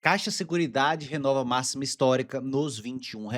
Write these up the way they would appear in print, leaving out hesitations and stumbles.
Caixa Seguridade renova máxima histórica nos R$ 21.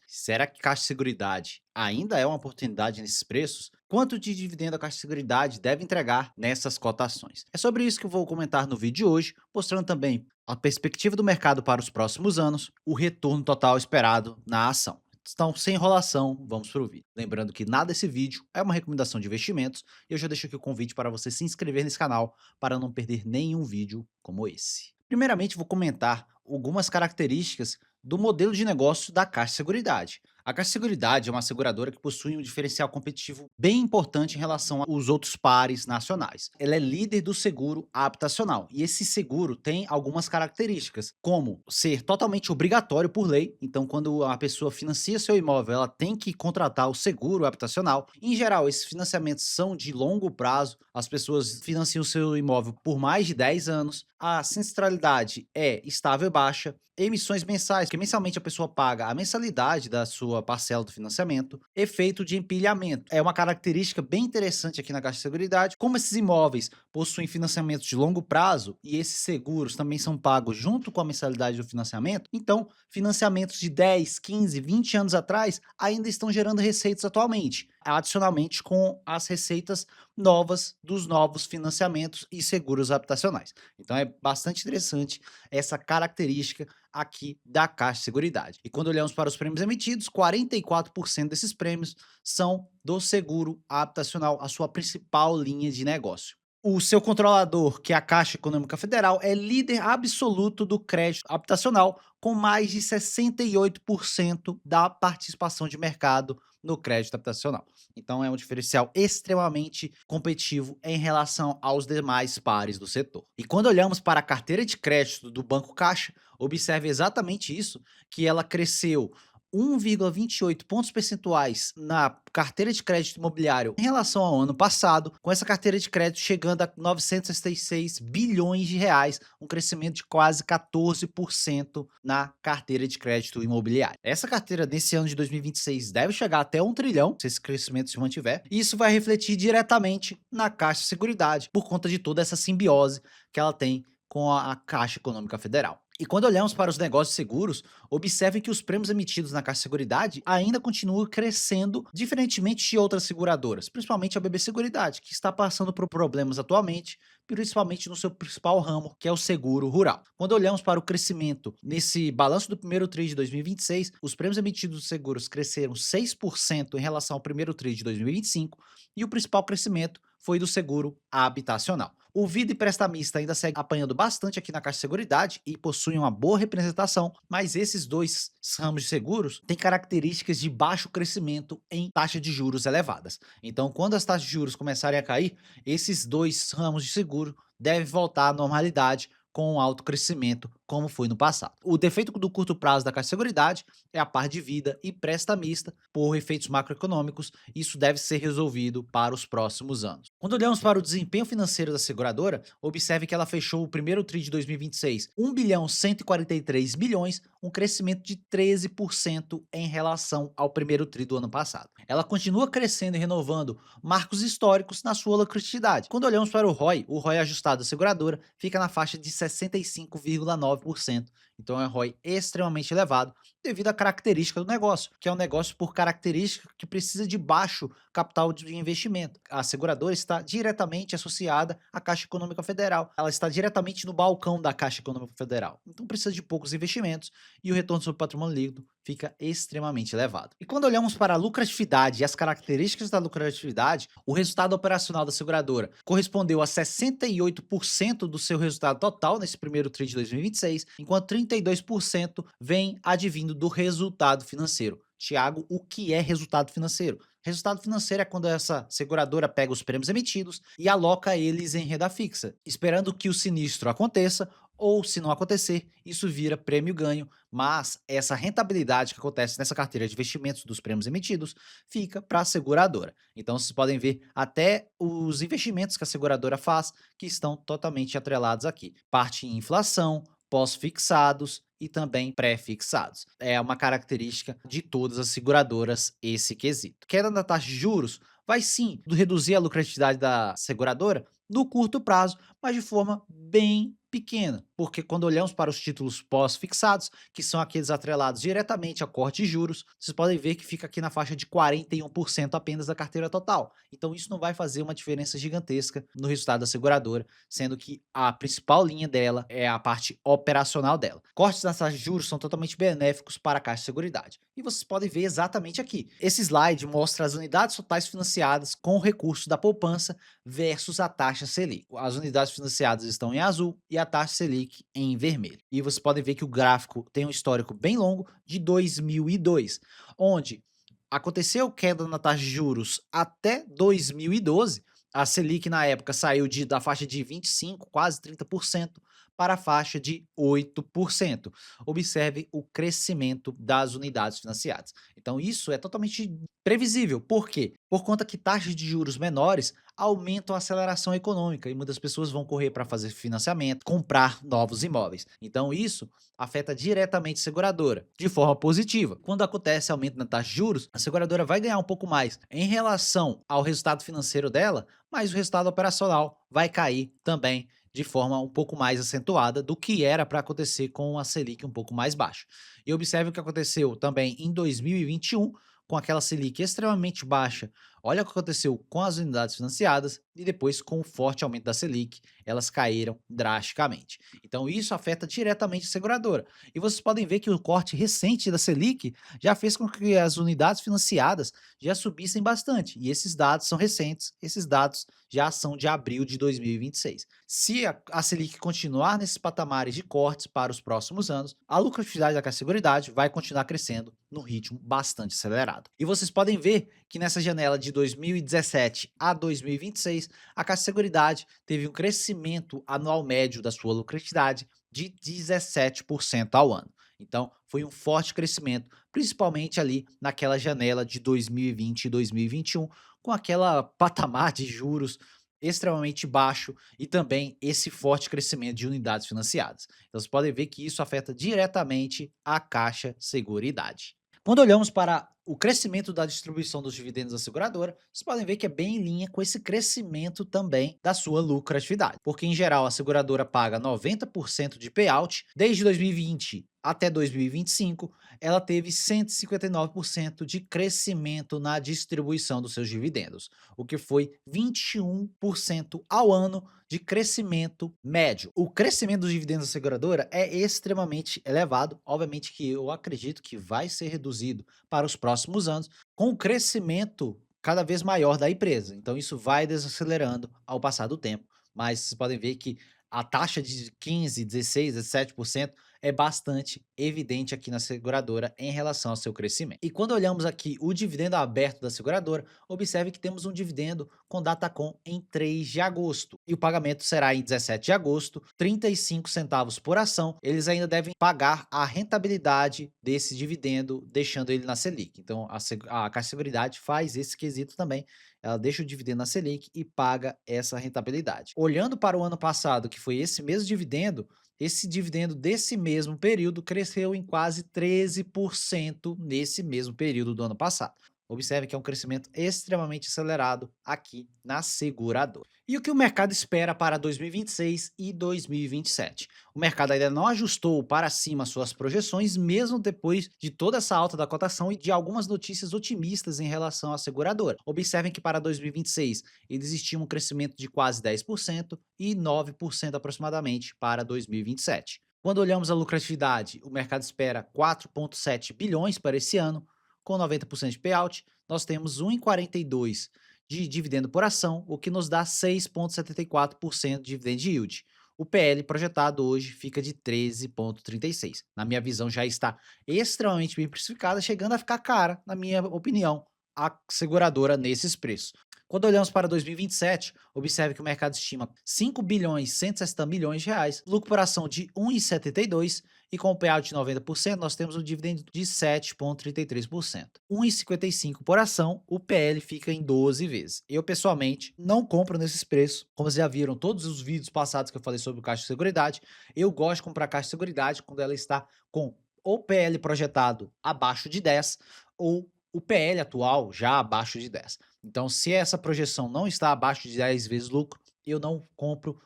Será que Caixa Seguridade ainda é uma oportunidade nesses preços? Quanto de dividendo a Caixa Seguridade deve entregar nessas cotações? É sobre isso que eu vou comentar no vídeo de hoje, mostrando também a perspectiva do mercado para os próximos anos, o retorno total esperado na ação. Então, sem enrolação, vamos para o vídeo. Lembrando que nada desse vídeo é uma recomendação de investimentos e eu já deixo aqui o convite para você se inscrever nesse canal para não perder nenhum vídeo como esse. Primeiramente, vou comentar algumas características do modelo de negócio da Caixa Seguridade. A Caixa Seguridade é uma seguradora que possui um diferencial competitivo bem importante em relação aos outros pares nacionais. Ela é líder do seguro habitacional e esse seguro tem algumas características, como ser totalmente obrigatório por lei. Então, quando a pessoa financia seu imóvel, ela tem que contratar o seguro habitacional. Em geral, esses financiamentos são de longo prazo, as pessoas financiam seu imóvel por mais de 10 anos. A sinistralidade é estável e baixa, emissões mensais, que mensalmente a pessoa paga a mensalidade da sua parcela do financiamento, efeito de empilhamento. É uma característica bem interessante aqui na Caixa de Seguridade, como esses imóveis possuem financiamentos de longo prazo e esses seguros também são pagos junto com a mensalidade do financiamento, então financiamentos de 10, 15, 20 anos atrás ainda estão gerando receitas atualmente, adicionalmente com as receitas novas dos novos financiamentos e seguros habitacionais. Então é bastante interessante essa característica aqui da Caixa de Seguridade. E quando olhamos para os prêmios emitidos, 44% desses prêmios são do seguro habitacional, a sua principal linha de negócio. O seu controlador, que é a Caixa Econômica Federal, é líder absoluto do crédito habitacional, com mais de 68% da participação de mercado no crédito habitacional. Então, é um diferencial extremamente competitivo em relação aos demais pares do setor. E quando olhamos para a carteira de crédito do Banco Caixa, observe exatamente isso, que ela cresceu 1,28 pontos percentuais na carteira de crédito imobiliário em relação ao ano passado, com essa carteira de crédito chegando a 966 bilhões de reais, um crescimento de quase 14% na carteira de crédito imobiliário. Essa carteira nesse ano de 2026 deve chegar até 1 trilhão, se esse crescimento se mantiver, e isso vai refletir diretamente na Caixa de Seguridade, por conta de toda essa simbiose que ela tem com a Caixa Econômica Federal. E quando olhamos para os negócios seguros, observem que os prêmios emitidos na Caixa Seguridade ainda continuam crescendo, diferentemente de outras seguradoras, principalmente a BB Seguridade, que está passando por problemas atualmente, principalmente no seu principal ramo, que é o seguro rural. Quando olhamos para o crescimento nesse balanço do primeiro TRI de 2026, os prêmios emitidos dos seguros cresceram 6% em relação ao primeiro TRI de 2025 e o principal crescimento foi do seguro habitacional. O Vida e Prestamista ainda segue apanhando bastante aqui na Caixa de Seguridade e possuem uma boa representação, mas esses dois ramos de seguros têm características de baixo crescimento em taxa de juros elevadas. Então, quando as taxas de juros começarem a cair, esses dois ramos de seguro devem voltar à normalidade com um alto crescimento, como foi no passado. O defeito do curto prazo da Caixa de Seguridade é a par de vida e prestamista por efeitos macroeconômicos. Isso deve ser resolvido para os próximos anos. Quando olhamos para o desempenho financeiro da seguradora, observe que ela fechou o primeiro TRI de 2026, 1 bilhão 143 milhões, um crescimento de 13% em relação ao primeiro TRI do ano passado. Ela continua crescendo e renovando marcos históricos na sua lucratividade. Quando olhamos para o ROI ajustado da seguradora fica na faixa de 65,9%. Então é um ROI extremamente elevado devido à característica do negócio, que é um negócio por característica que precisa de baixo capital de investimento. A seguradora está diretamente associada à Caixa Econômica Federal. Ela está diretamente no balcão da Caixa Econômica Federal. Então precisa de poucos investimentos e o retorno sobre o patrimônio líquido fica extremamente elevado. E quando olhamos para a lucratividade e as características da lucratividade, o resultado operacional da seguradora correspondeu a 68% do seu resultado total nesse primeiro TRI de 2026, enquanto 32% vem advindo do resultado financeiro. Tiago, o que é resultado financeiro? Resultado financeiro é quando essa seguradora pega os prêmios emitidos e aloca eles em renda fixa, esperando que o sinistro aconteça ou, se não acontecer, isso vira prêmio-ganho, mas essa rentabilidade que acontece nessa carteira de investimentos dos prêmios emitidos fica para a seguradora. Então, vocês podem ver até os investimentos que a seguradora faz que estão totalmente atrelados aqui. Parte em inflação, pós-fixados e também pré-fixados. É uma característica de todas as seguradoras esse quesito. Queda da taxa de juros vai sim reduzir a lucratividade da seguradora no curto prazo, mas de forma bem pequena, porque quando olhamos para os títulos pós-fixados, que são aqueles atrelados diretamente ao corte de juros, vocês podem ver que fica aqui na faixa de 41% apenas da carteira total. Então isso não vai fazer uma diferença gigantesca no resultado da seguradora, sendo que a principal linha dela é a parte operacional dela. Cortes nas taxas de juros são totalmente benéficos para a Caixa de Seguridade. E vocês podem ver exatamente aqui. Esse slide mostra as unidades totais financiadas com o recurso da poupança versus a taxa Selic. As unidades financiadas estão em azul e a taxa Selic em vermelho. E vocês podem ver que o gráfico tem um histórico bem longo de 2002, onde aconteceu queda na taxa de juros até 2012. A Selic na época saiu da faixa de 25, quase 30%, para a faixa de 8%. Observe o crescimento das unidades financiadas. Então isso é totalmente previsível. Por quê? Por conta que taxas de juros menores aumentam a aceleração econômica e muitas pessoas vão correr para fazer financiamento, comprar novos imóveis. Então isso afeta diretamente a seguradora, de forma positiva. Quando acontece aumento na taxa de juros, a seguradora vai ganhar um pouco mais em relação ao resultado financeiro dela, mas o resultado operacional vai cair também de forma um pouco mais acentuada do que era para acontecer com a Selic um pouco mais baixa. E observe o que aconteceu também em 2021, com aquela Selic extremamente baixa. Olha o que aconteceu com as unidades financiadas e depois com o forte aumento da Selic, elas caíram drasticamente. Então isso afeta diretamente a seguradora. E vocês podem ver que o corte recente da Selic já fez com que as unidades financiadas já subissem bastante. E esses dados são recentes, esses dados já são de abril de 2026. Se a Selic continuar nesses patamares de cortes para os próximos anos, a lucratividade da Caixa de Seguridade vai continuar crescendo num ritmo bastante acelerado. E vocês podem ver que nessa janela de 2017 a 2026, a Caixa de Seguridade teve um crescimento anual médio da sua lucratividade de 17% ao ano. Então, foi um forte crescimento, principalmente ali naquela janela de 2020 e 2021, com aquela patamar de juros extremamente baixo e também esse forte crescimento de unidades financiadas. Então, vocês podem ver que isso afeta diretamente a Caixa Seguridade. Quando olhamos para o crescimento da distribuição dos dividendos da seguradora, vocês podem ver que é bem em linha com esse crescimento também da sua lucratividade, porque em geral a seguradora paga 90% de payout. Desde 2020 até 2025, ela teve 159% de crescimento na distribuição dos seus dividendos, o que foi 21% ao ano de crescimento médio. O crescimento dos dividendos da seguradora é extremamente elevado, obviamente que eu acredito que vai ser reduzido para os próximos anos, com o crescimento cada vez maior da empresa. Então isso vai desacelerando ao passar do tempo, mas vocês podem ver que a taxa de 15, 16, 17% é bastante evidente aqui na seguradora em relação ao seu crescimento. E quando olhamos aqui o dividendo aberto da seguradora, observe que temos um dividendo com data com em 3 de agosto. E o pagamento será em 17 de agosto, 35 centavos por ação. Eles ainda devem pagar a rentabilidade desse dividendo, deixando ele na Selic. Então a Caixa de Seguridade faz esse quesito também. Ela deixa o dividendo na Selic e paga essa rentabilidade. Olhando para o ano passado, que foi esse mesmo dividendo, esse dividendo desse mesmo período cresceu em quase 13% nesse mesmo período do ano passado. Observe que é um crescimento extremamente acelerado aqui na seguradora. E o que o mercado espera para 2026 e 2027? O mercado ainda não ajustou para cima suas projeções, mesmo depois de toda essa alta da cotação e de algumas notícias otimistas em relação à seguradora. Observem que para 2026 eles estimam um crescimento de quase 10% e 9% aproximadamente para 2027. Quando olhamos a lucratividade, o mercado espera 4,7 bilhões para esse ano, com 90% de payout. Nós temos 1,42 de dividendo por ação, o que nos dá 6,74% de dividend yield. O PL projetado hoje fica de 13,36. Na minha visão, já está extremamente bem precificada, chegando a ficar cara, na minha opinião, a seguradora nesses preços. Quando olhamos para 2027, observe que o mercado estima 5 bilhões 160 milhões de reais, lucro por ação de 1,72 e com o payout de 90%, nós temos um dividendo de 7,33%. 1,55 por ação, o PL fica em 12 vezes. Eu, pessoalmente, não compro nesses preços. Como vocês já viram todos os vídeos passados que eu falei sobre o Caixa de Seguridade, eu gosto de comprar Caixa de Seguridade quando ela está com o PL projetado abaixo de 10 ou o PL atual já abaixo de 10. Então, se essa projeção não está abaixo de 10 vezes lucro, eu não compro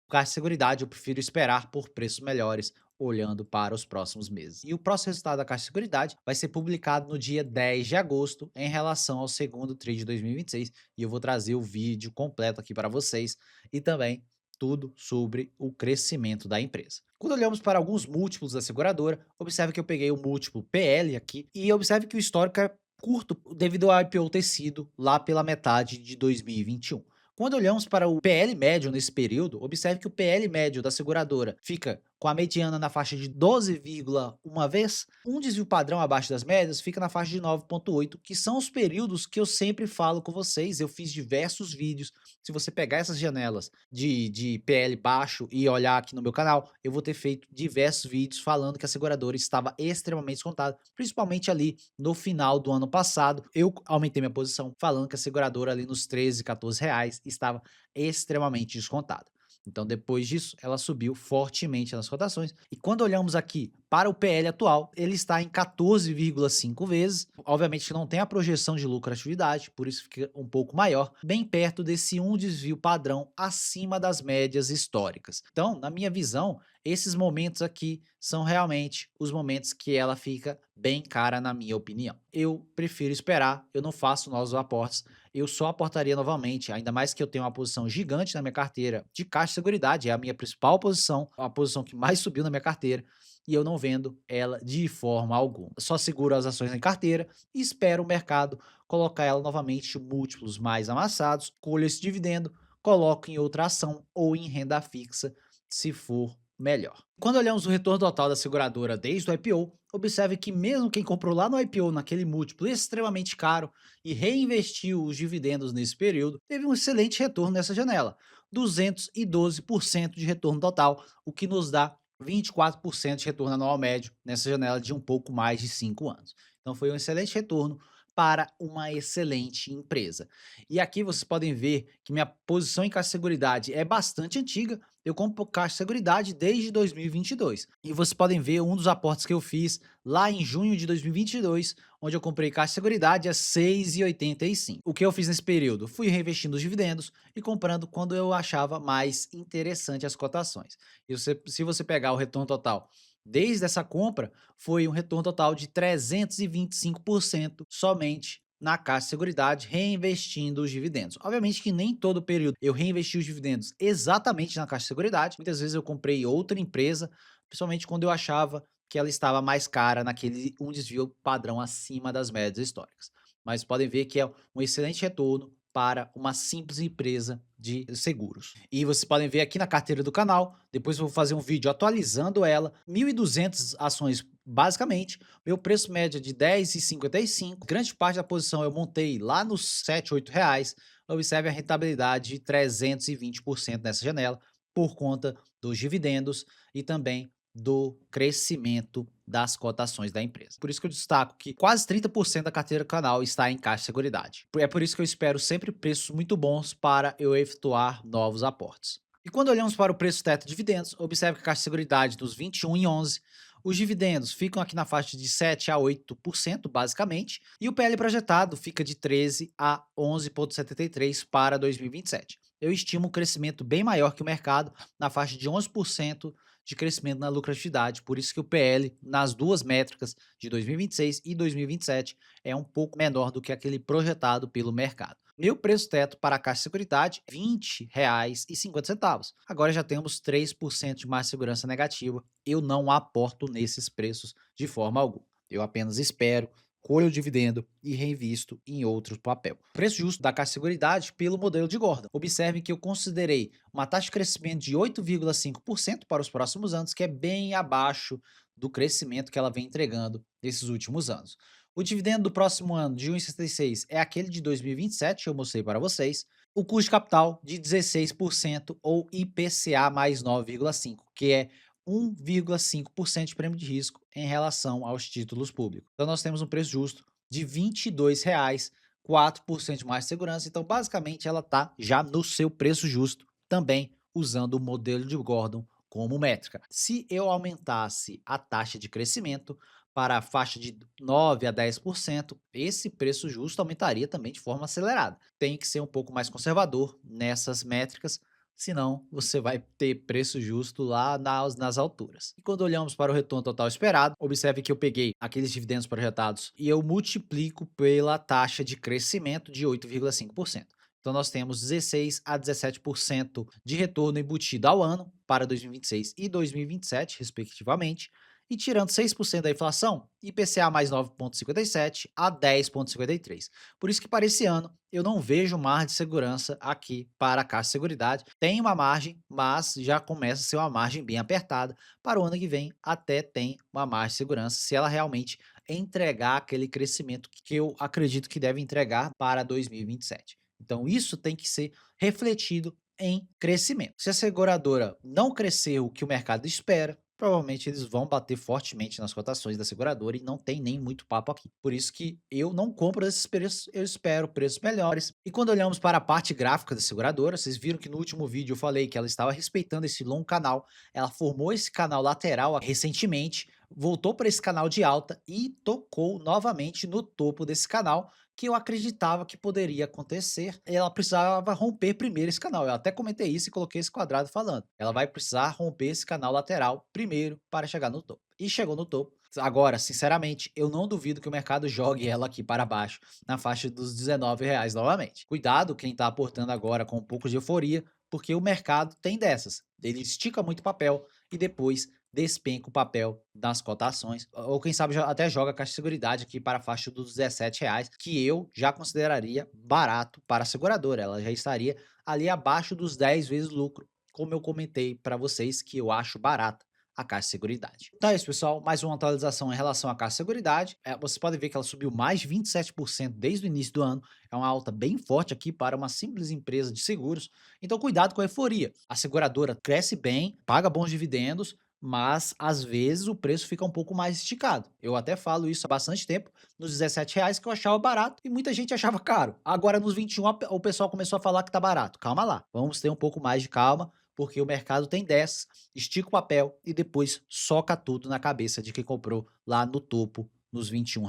Caixa de Seguridade, eu prefiro esperar por preços melhores, olhando para os próximos meses. E o próximo resultado da Caixa de Seguridade vai ser publicado no dia 10 de agosto, em relação ao segundo TRI de 2026, e eu vou trazer o vídeo completo aqui para vocês e também tudo sobre o crescimento da empresa. Quando olhamos para alguns múltiplos da seguradora, observe que eu peguei o múltiplo PL aqui e observe que o histórico é curto devido ao IPO ter sido lá pela metade de 2021. Quando olhamos para o PL médio nesse período, observe que o PL médio da seguradora fica com a mediana na faixa de 12,1 vez, um desvio padrão abaixo das médias fica na faixa de 9,8, que são os períodos que eu sempre falo com vocês. Eu fiz diversos vídeos. Se você pegar essas janelas de PL baixo e olhar aqui no meu canal, eu vou ter feito diversos vídeos falando que a seguradora estava extremamente descontada, principalmente ali no final do ano passado. Eu aumentei minha posição falando que a seguradora ali nos 13, 14 reais estava extremamente descontada. Então, depois disso, ela subiu fortemente nas cotações. E quando olhamos aqui para o PL atual, ele está em 14,5 vezes. Obviamente, não tem a projeção de lucratividade, por isso fica um pouco maior, bem perto desse um desvio padrão acima das médias históricas. Então, na minha visão, esses momentos aqui são realmente os momentos que ela fica bem cara, na minha opinião. Eu prefiro esperar, eu não faço novos aportes, eu só aportaria novamente, ainda mais que eu tenho uma posição gigante na minha carteira de Caixa de Seguridade, é a minha principal posição, a posição que mais subiu na minha carteira, e eu não vendo ela de forma alguma. Só seguro as ações em carteira e espero o mercado colocar ela novamente em múltiplos mais amassados, colho esse dividendo, coloco em outra ação ou em renda fixa, se for melhor. Quando olhamos o retorno total da seguradora desde o IPO, observe que mesmo quem comprou lá no IPO naquele múltiplo extremamente caro e reinvestiu os dividendos nesse período, teve um excelente retorno nessa janela, 212% de retorno total, o que nos dá 24% de retorno anual médio nessa janela de um pouco mais de 5 anos. Então foi um excelente retorno para uma excelente empresa. E aqui vocês podem ver que minha posição em Caixa de Seguridade é bastante antiga. Eu compro Caixa de Seguridade desde 2022. E vocês podem ver um dos aportes que eu fiz lá em junho de 2022, onde eu comprei Caixa de Seguridade a 6,85. O que eu fiz nesse período? Fui reinvestindo os dividendos e comprando quando eu achava mais interessante as cotações. E se você pegar o retorno total desde essa compra, foi um retorno total de 325% somente na Caixa de Seguridade, reinvestindo os dividendos. Obviamente que nem todo período eu reinvesti os dividendos exatamente na Caixa de Seguridade. Muitas vezes eu comprei outra empresa, principalmente quando eu achava que ela estava mais cara naquele um desvio padrão acima das médias históricas. Mas podem ver que é um excelente retorno para uma simples empresa de seguros. E vocês podem ver aqui na carteira do canal, depois eu vou fazer um vídeo atualizando ela, 1.200 ações basicamente, meu preço médio é de 10,55, grande parte da posição eu montei lá nos 7, 8 reais, observe a rentabilidade de 320% nessa janela, por conta dos dividendos e também do crescimento das cotações da empresa. Por isso que eu destaco que quase 30% da carteira do canal está em Caixa de Seguridade. É por isso que eu espero sempre preços muito bons para eu efetuar novos aportes. E quando olhamos para o preço teto de dividendos, observe que a Caixa de Seguridade dos 21 em 11, os dividendos ficam aqui na faixa de 7 a 8%, basicamente, e o PL projetado fica de 13 a 11,73 para 2027. Eu estimo um crescimento bem maior que o mercado, na faixa de 11% de crescimento na lucratividade, por isso que o PL nas duas métricas de 2026 e 2027 é um pouco menor do que aquele projetado pelo mercado. Meu preço teto para a Caixa de Seguridade R$ 20,50. Agora já temos 3% de mais segurança negativa. Eu não aporto nesses preços de forma alguma. Eu apenas espero, colho o dividendo e reinvisto em outro papel. Preço justo da Caixa de Seguridade pelo modelo de Gordon. Observe que eu considerei uma taxa de crescimento de 8,5% para os próximos anos, que é bem abaixo do crescimento que ela vem entregando nesses últimos anos. O dividendo do próximo ano de 1,66 é aquele de 2027, que eu mostrei para vocês. O custo de capital de 16% ou IPCA mais 9,5%, que é 1,5% de prêmio de risco em relação aos títulos públicos. Então nós temos um preço justo de R$ 22,00, 4% de mais de segurança. Então basicamente ela está já no seu preço justo, também usando o modelo de Gordon como métrica. Se eu aumentasse a taxa de crescimento para a faixa de 9 a 10%, esse preço justo aumentaria também de forma acelerada. Tem que ser um pouco mais conservador nessas métricas senão você vai ter preço justo lá nas alturas. E quando olhamos para o retorno total esperado, observe que eu peguei aqueles dividendos projetados e eu multiplico pela taxa de crescimento de 8,5%. Então nós temos 16 a 17% de retorno embutido ao ano para 2026 e 2027, respectivamente, e tirando 6% da inflação, IPCA mais 9,57 a 10,53. Por isso que para esse ano eu não vejo margem de segurança aqui para a Caixa de Seguridade. Tem uma margem, mas já começa a ser uma margem bem apertada. Para o ano que vem até tem uma margem de segurança se ela realmente entregar aquele crescimento que eu acredito que deve entregar para 2027. Então isso tem que ser refletido em crescimento. Se a seguradora não crescer o que o mercado espera, provavelmente eles vão bater fortemente nas cotações da seguradora e não tem nem muito papo aqui. Por isso que eu não compro esses preços, eu espero preços melhores. E quando olhamos para a parte gráfica da seguradora, vocês viram que no último vídeo eu falei que ela estava respeitando esse longo canal, ela formou esse canal lateral recentemente, voltou para esse canal de alta e tocou novamente no topo desse canal, que eu acreditava que poderia acontecer. Ela precisava romper primeiro esse canal. Eu até comentei isso e coloquei esse quadrado falando. Ela vai precisar romper esse canal lateral primeiro para chegar no topo. E chegou no topo. Agora, sinceramente, eu não duvido que o mercado jogue ela aqui para baixo, na faixa dos R$ 19 novamente. Cuidado quem está aportando agora com um pouco de euforia, porque o mercado tem dessas. Ele estica muito papel e depois despenca o papel das cotações, ou quem sabe até joga a Caixa de Seguridade aqui para a faixa dos R$ 17, que eu já consideraria barato para a seguradora, ela já estaria ali abaixo dos 10 vezes lucro, como eu comentei para vocês que eu acho barata a Caixa de Seguridade. Então é isso, pessoal, mais uma atualização em relação à Caixa de Seguridade. Vocês podem ver que ela subiu mais de 27% desde o início do ano, é uma alta bem forte aqui para uma simples empresa de seguros, então cuidado com a euforia. A seguradora cresce bem, paga bons dividendos, mas às vezes o preço fica um pouco mais esticado. Eu até falo isso há bastante tempo, nos R$ 17 que eu achava barato e muita gente achava caro. Agora nos 21 o pessoal começou a falar que tá barato. Calma lá, vamos ter um pouco mais de calma, porque o mercado tem dessas, estica o papel e depois soca tudo na cabeça de quem comprou lá no topo, nos R$ 21.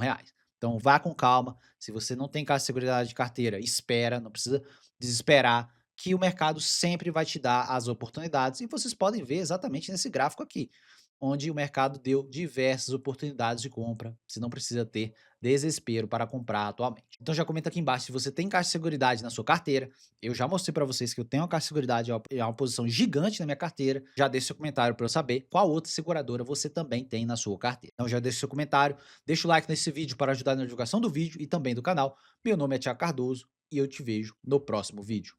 Então vá com calma, se você não tem Caixa de Seguridade de carteira, espera, não precisa desesperar, que o mercado sempre vai te dar as oportunidades e vocês podem ver exatamente nesse gráfico aqui, onde o mercado deu diversas oportunidades de compra, você não precisa ter desespero para comprar atualmente. Então já comenta aqui embaixo se você tem Caixa de Seguridade na sua carteira, eu já mostrei para vocês que eu tenho uma Caixa de Seguridade, é uma posição gigante na minha carteira, já deixe seu comentário para eu saber qual outra seguradora você também tem na sua carteira. Então já deixe seu comentário, deixa o like nesse vídeo para ajudar na divulgação do vídeo e também do canal. Meu nome é Thiago Cardoso e eu te vejo no próximo vídeo.